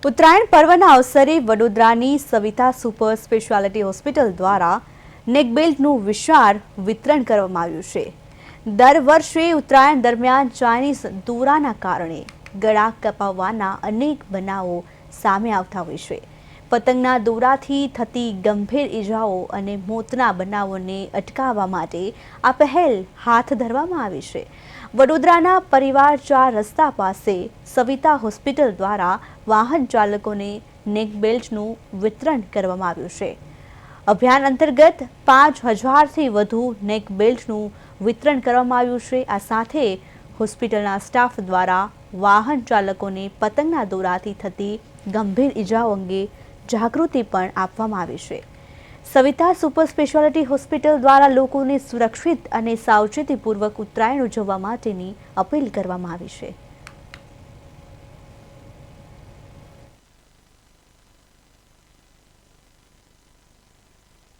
ઉત્તરાયણ પર્વના અવસરે વડોદરાની સવિતા સુપર સ્પેશિયાલિટી હોસ્પિટલ દ્વારા નેકબેલ્ટનું વિશાળ વિતરણ કરવામાં આવ્યું છે। દર વર્ષે ઉત્તરાયણ દરમિયાન ચાઇનીઝ દોરાના કારણે ગળા કપાવવાના અનેક બનાવો સામે આવતા હોય છે। પતંગના દોરાથી થતી ગંભીર ઈજાઓ અને મોતના બનાવોને અટકાવવા માટે આ પહેલ હાથ ધરવામાં આવી છે। વડોદરાના પરિવાર 4 રસ્તા પાસે સવિતા હોસ્પિટલ દ્વારા વાહન ચાલકોને નેક બેલ્ટનું વિતરણ કરવામાં આવ્યું છે। અભિયાન અંતર્ગત 5000થી વધુ નેક બેલ્ટનું વિતરણ કરવામાં આવ્યું છે। આ સાથે હોસ્પિટલના સ્ટાફ દ્વારા વાહન ચાલકોને પતંગના દોરાથી થતી ગંભીર ઈજાઓ અંગે જાગૃતિ પણ આપવામાં આવી છે। સવિતા સુપર સ્પેશિયાલિટી હોસ્પિટલ દ્વારા લોકોને સુરક્ષિત અને સાવચેતીપૂર્વક ઉત્તરાયણ ઉજવવા માટેની અપીલ કરવામાં આવી છે।